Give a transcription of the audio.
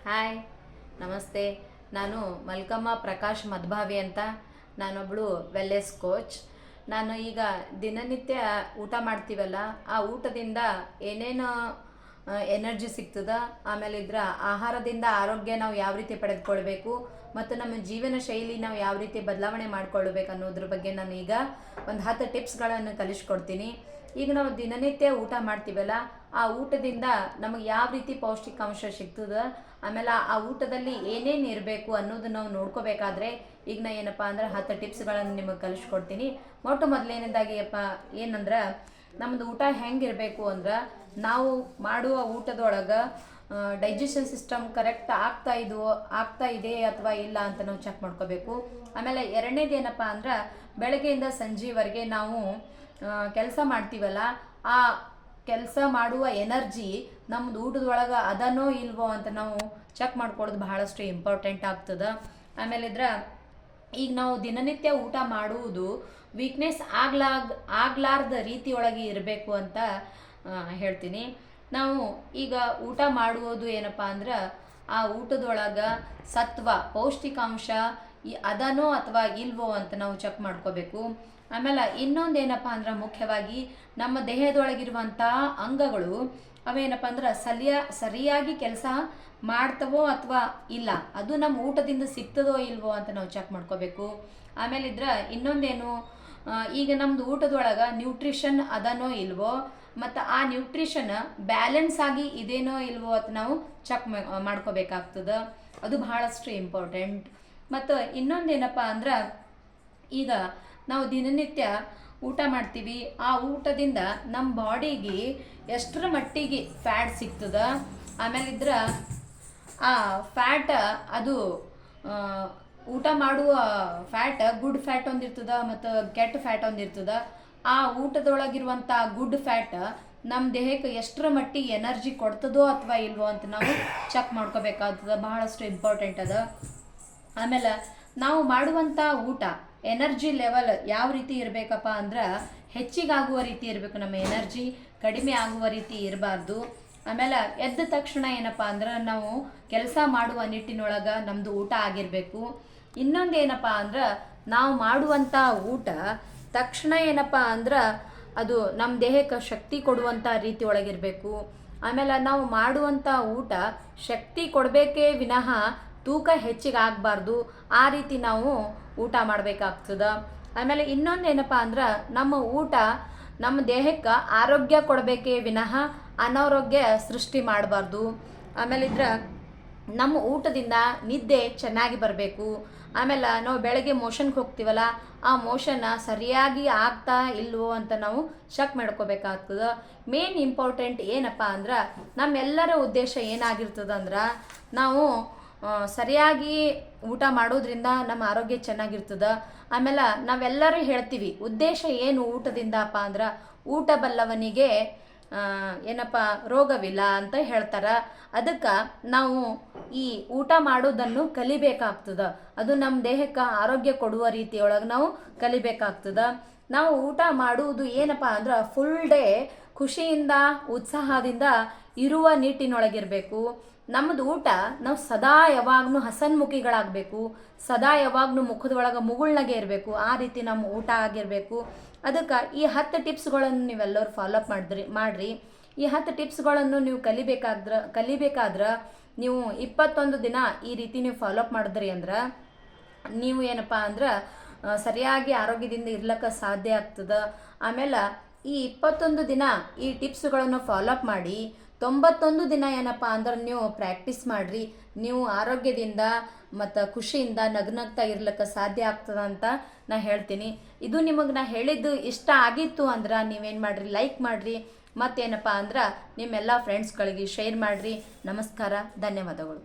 Hi, ನಮಸ್ತೆ. ನಾನು ಮಲ್ಕಮ್ಮ ಪ್ರಕಾಶ್ ಮದ್ಭಾವಿ ಅಂತ. ನಾನೊಬ್ಬಳು ವೆಲ್ನೆಸ್ ಕೋಚ್. ನಾನು ಈಗ ದಿನನಿತ್ಯ ಊಟ ಮಾಡ್ತೀವಲ್ಲ, ಆ ಊಟದಿಂದ ಏನೇನು ಎನರ್ಜಿ ಸಿಗ್ತದ, ಆಮೇಲೆ ಇದ್ರ ಆಹಾರದಿಂದ ಆರೋಗ್ಯ ನಾವು ಯಾವ ರೀತಿ ಪಡೆದುಕೊಳ್ಬೇಕು ಮತ್ತು ನಮ್ಮ ಜೀವನ ಶೈಲಿ ನಾವು ಯಾವ ರೀತಿ ಬದಲಾವಣೆ ಮಾಡ್ಕೊಳ್ಬೇಕು ಅನ್ನೋದ್ರ ಬಗ್ಗೆ ನಾನು ಈಗ ಒಂದು 10 ಟಿಪ್ಸ್ಗಳನ್ನು ಕಲಿಸ್ಕೊಡ್ತೀನಿ. ಈಗ ನಾವು ದಿನನಿತ್ಯ ಊಟ ಮಾಡ್ತೀವಲ್ಲ, ಆ ಊಟದಿಂದ ನಮಗೆ ಯಾವ ರೀತಿ ಪೌಷ್ಟಿಕಾಂಶ ಸಿಗ್ತದ, ಆಮೇಲೆ ಆ ಊಟದಲ್ಲಿ ಏನೇನು ಇರಬೇಕು ಅನ್ನೋದು ನಾವು ನೋಡ್ಕೋಬೇಕಾದ್ರೆ ಈಗ ನಾ ಏನಪ್ಪ ಅಂದ್ರೆ 10 ಟಿಪ್ಸ್ಗಳನ್ನು ನಿಮಗೆ ಕಲಿಸ್ಕೊಡ್ತೀನಿ. ಮೊದಲೇನೇದಾಗಿ ಏನಂದ್ರೆ, ನಮ್ಮದು ಊಟ ಹೆಂಗಿರಬೇಕು ಅಂದ್ರೆ, ನಾವು ಮಾಡುವ ಊಟದೊಳಗೆ ಡೈಜೆಷನ್ ಸಿಸ್ಟಮ್ ಕರೆಕ್ಟ್ ಆಗ್ತಾ ಇದೆ ಅಥವಾ ಇಲ್ಲ ಅಂತ ನಾವು ಚೆಕ್ ಮಾಡ್ಕೋಬೇಕು. ಆಮೇಲೆ ಎರಡನೇದು ಏನಪ್ಪ ಅಂದ್ರೆ, ಬೆಳಗ್ಗೆಯಿಂದ ಸಂಜೆವರೆಗೆ ನಾವು ಕೆಲಸ ಮಾಡ್ತೀವಲ್ಲ, ಆ ಕೆಲಸ ಮಾಡುವ ಎನರ್ಜಿ ನಮ್ಮದು ಊಟದೊಳಗೆ ಅದನೋ ಇಲ್ವೋ ಅಂತ ನಾವು ಚೆಕ್ ಮಾಡ್ಕೊಳ್ಳೋದು ಬಹಳಷ್ಟು ಇಂಪಾರ್ಟೆಂಟ್ ಆಗ್ತದೆ. ಆಮೇಲೆ ಈಗ ನಾವು ದಿನನಿತ್ಯ ಊಟ ಮಾಡುವುದು ವೀಕ್ನೆಸ್ ಆಗ್ಲಾರ್ದ ರೀತಿಯೊಳಗೆ ಇರಬೇಕು ಅಂತ ಹೇಳ್ತೀನಿ. ನಾವು ಈಗ ಊಟ ಮಾಡುವುದು ಏನಪ್ಪ ಅಂದ್ರೆ, ಆ ಊಟದೊಳಗೆ ಸತ್ವ ಪೌಷ್ಟಿಕಾಂಶ ಅದನೋ ಅಥವಾ ಇಲ್ವೋ ಅಂತ ನಾವು ಚೆಕ್ ಮಾಡ್ಕೋಬೇಕು. ಆಮೇಲೆ ಇನ್ನೊಂದೇನಪ್ಪ ಅಂದ್ರೆ, ಮುಖ್ಯವಾಗಿ ನಮ್ಮ ದೇಹದೊಳಗಿರುವಂಥ ಅಂಗಗಳು ಅವೇನಪ್ಪ ಅಂದ್ರೆ ಸರಿಯಾಗಿ ಕೆಲಸ ಮಾಡ್ತವೋ ಅಥವಾ ಇಲ್ಲ, ಅದು ನಮ್ಮ ಊಟದಿಂದ ಸಿಗ್ತದೋ ಇಲ್ವೋ ಅಂತ ನಾವು ಚೆಕ್ ಮಾಡ್ಕೋಬೇಕು. ಆಮೇಲೆ ಇನ್ನೊಂದೇನು, ಈಗ ನಮ್ದು ಊಟದೊಳಗೆ ನ್ಯೂಟ್ರಿಷನ್ ಅದನೋ ಇಲ್ವೋ ಮತ್ತು ಆ ನ್ಯೂಟ್ರಿಷನ್ ಬ್ಯಾಲೆನ್ಸ್ ಆಗಿ ಇದೇನೋ ಇಲ್ವೋ ಅಂತ ನಾವು ಚೆಕ್ ಮಾಡ್ಕೋಬೇಕಾಗ್ತದೆ. ಅದು ಬಹಳಷ್ಟು ಇಂಪಾರ್ಟೆಂಟ್. ಮತ್ತು ಇನ್ನೊಂದೇನಪ್ಪ ಅಂದ್ರೆ, ಈಗ ನಾವು ದಿನನಿತ್ಯ ಊಟ ಮಾಡ್ತೀವಿ, ಆ ಊಟದಿಂದ ನಮ್ಮ ಬಾಡಿಗೆ ಎಷ್ಟರ ಮಟ್ಟಿಗೆ ಫ್ಯಾಟ್ ಸಿಗ್ತದ, ಆಮೇಲೆ ಆ ಫ್ಯಾಟ್ ಅದು ಊಟ ಮಾಡುವ ಫ್ಯಾಟ್ ಗುಡ್ ಫ್ಯಾಟ್ ಒಂದಿರ್ತದ ಮತ್ತು ಕೆಟ್ಟ ಫ್ಯಾಟ್ ಒಂದಿರ್ತದ. ಆ ಊಟದೊಳಗಿರುವಂಥ ಗುಡ್ ಫ್ಯಾಟ್ ನಮ್ಮ ದೇಹಕ್ಕೆ ಎಷ್ಟರ ಮಟ್ಟಿಗೆ ಎನರ್ಜಿ ಕೊಡ್ತದೋ ಅಥವಾ ಇಲ್ವೋ ಅಂತ ನಾವು ಚೆಕ್ ಮಾಡ್ಕೋಬೇಕಾಗ್ತದೆ. ಬಹಳಷ್ಟು ಇಂಪಾರ್ಟೆಂಟ್ ಅದ. ಆಮೇಲೆ ನಾವು ಮಾಡುವಂಥ ಊಟ ಎನರ್ಜಿ ಲೆವೆಲ್ ಯಾವ ರೀತಿ ಇರಬೇಕಪ್ಪ ಅಂದ್ರೆ, ಹೆಚ್ಚಿಗಾಗುವ ರೀತಿ ಇರಬೇಕು. ನಮ್ಮ ಎನರ್ಜಿ ಕಡಿಮೆ ಆಗುವ ರೀತಿ ಇರಬಾರ್ದು. ಆಮೇಲೆ ಎದ್ದ ತಕ್ಷಣ ಏನಪ್ಪ ಅಂದ್ರೆ, ನಾವು ಕೆಲಸ ಮಾಡುವ ನಿಟ್ಟಿನೊಳಗೆ ನಮ್ಮದು ಊಟ ಆಗಿರಬೇಕು. ಇನ್ನೊಂದೇನಪ್ಪ ಅಂದ್ರೆ, ನಾವು ಮಾಡುವಂಥ ಊಟ ತಕ್ಷಣ ಏನಪ್ಪ ಅಂದ್ರೆ, ಅದು ನಮ್ಮ ದೇಹಕ್ಕೆ ಶಕ್ತಿ ಕೊಡುವಂಥ ರೀತಿ ಒಳಗಿರಬೇಕು. ಆಮೇಲೆ ನಾವು ಮಾಡುವಂಥ ಊಟ ಶಕ್ತಿ ಕೊಡಬೇಕೇ ವಿನಃ ತೂಕ ಹೆಚ್ಚಿಗೆ ಆಗಬಾರ್ದು. ಆ ರೀತಿ ನಾವು ಊಟ ಮಾಡಬೇಕಾಗ್ತದೆ. ಆಮೇಲೆ ಇನ್ನೊಂದೇನಪ್ಪ ಅಂದ್ರೆ, ನಮ್ಮ ಊಟ ನಮ್ಮ ದೇಹಕ್ಕೆ ಆರೋಗ್ಯ ಕೊಡಬೇಕೇ ವಿನಃ ಅನಾರೋಗ್ಯ ಸೃಷ್ಟಿ ಮಾಡಬಾರ್ದು. ಆಮೇಲೆ ನಮ್ಮ ಊಟದಿಂದ ನಿದ್ದೆ ಚೆನ್ನಾಗಿ ಬರಬೇಕು. ಆಮೇಲೆ ನಾವು ಬೆಳಗ್ಗೆ ಮೋಷನ್ಗೆ ಹೋಗ್ತೀವಲ್ಲ, ಆ ಮೋಷನ್ ಸರಿಯಾಗಿ ಆಗ್ತಾ ಇಲ್ವೋ ಅಂತ ನಾವು ಚೆಕ್ ಮಾಡ್ಕೋಬೇಕಾಗ್ತದೆ. ಮೇನ್ ಇಂಪಾರ್ಟೆಂಟ್ ಏನಪ್ಪ ಅಂದ್ರೆ, ನಮ್ಮೆಲ್ಲರ ಉದ್ದೇಶ ಏನಾಗಿರ್ತದಂದ್ರೆ, ನಾವು ಸರಿಯಾಗಿ ಊಟ ಮಾಡೋದ್ರಿಂದ ನಮ್ಮ ಆರೋಗ್ಯ ಚೆನ್ನಾಗಿರ್ತದೆ. ಆಮೇಲೆ ನಾವೆಲ್ಲರೂ ಹೇಳ್ತೀವಿ, ಉದ್ದೇಶ ಏನು ಊಟದಿಂದಪ್ಪ ಅಂದ್ರೆ, ಊಟ ಬಲ್ಲವನಿಗೆ ಏನಪ್ಪ ರೋಗವಿಲ್ಲ ಅಂತ ಹೇಳ್ತಾರೆ. ಅದಕ್ಕೆ ನಾವು ಈ ಊಟ ಮಾಡೋದನ್ನು ಕಲಿಬೇಕಾಗ್ತದೆ. ಅದು ನಮ್ಮ ದೇಹಕ್ಕೆ ಆರೋಗ್ಯ ಕೊಡುವ ರೀತಿಯೊಳಗೆ ನಾವು ಕಲಿಬೇಕಾಗ್ತದೆ. ನಾವು ಊಟ ಮಾಡುವುದು ಏನಪ್ಪ ಅಂದ್ರೆ, ಫುಲ್ ಡೇ ಖುಷಿಯಿಂದ ಉತ್ಸಾಹದಿಂದ ಇರುವ ನಿಟ್ಟಿನೊಳಗಿರಬೇಕು. ನಮ್ಮದು ಊಟ ನಾವು ಸದಾ ಯಾವಾಗ್ಲೂ ಹಸನ್ಮುಖಿಗಳಾಗಬೇಕು, ಸದಾ ಯಾವಾಗ್ಲೂ ಮುಖದೊಳಗೆ ಮುಗುಳ್ನಾಗೆ ಇರಬೇಕು. ಆ ರೀತಿ ನಮ್ಮ ಊಟ ಆಗಿರಬೇಕು. ಅದಕ್ಕೆ ಈ 10 ಟಿಪ್ಸ್ಗಳನ್ನು ನೀವೆಲ್ಲರೂ ಫಾಲೋಅಪ್ ಮಾಡಿರಿ. ಈ 10 ಟಿಪ್ಸ್ಗಳನ್ನು ನೀವು ಕಲಿಬೇಕಾದ್ರೆ ನೀವು 21 ದಿನ ಈ ರೀತಿ ನೀವು ಫಾಲೋಅಪ್ ಮಾಡಿದ್ರಿ ಅಂದ್ರೆ, ನೀವು ಏನಪ್ಪ ಅಂದ್ರೆ ಸರಿಯಾಗಿ ಆರೋಗ್ಯದಿಂದ ಇರ್ಲಿಕ್ಕೆ ಸಾಧ್ಯ ಆಗ್ತದೆ. ಆಮೇಲೆ ಈ 21 ದಿನ ಈ ಟಿಪ್ಸ್ಗಳನ್ನು ಫಾಲೋಅಪ್ ಮಾಡಿ 91 ದಿನ ಏನಪ್ಪ ಅಂದ್ರೆ ನೀವು ಪ್ರಾಕ್ಟೀಸ್ ಮಾಡಿರಿ. ನೀವು ಆರೋಗ್ಯದಿಂದ ಮತ್ತು ಖುಷಿಯಿಂದ ನಗ್ನಗ್ತಾ ಇರ್ಲಿಕ್ಕೆ ಸಾಧ್ಯ ಆಗ್ತದ ಅಂತ ನಾ ಹೇಳ್ತೀನಿ. ಇದು ನಿಮಗೆ ನಾ ಹೇಳಿದ್ದು ಇಷ್ಟ ಆಗಿತ್ತು ಅಂದ್ರೆ ನೀವೇನು ಮಾಡಿರಿ, ಲೈಕ್ ಮಾಡಿರಿ. ಮತ್ತೇನಪ್ಪ ಅಂದ್ರೆ ನಿಮ್ಮೆಲ್ಲ ಫ್ರೆಂಡ್ಸ್ಗಳಿಗೆ ಶೇರ್ ಮಾಡಿರಿ. ನಮಸ್ಕಾರ, ಧನ್ಯವಾದಗಳು.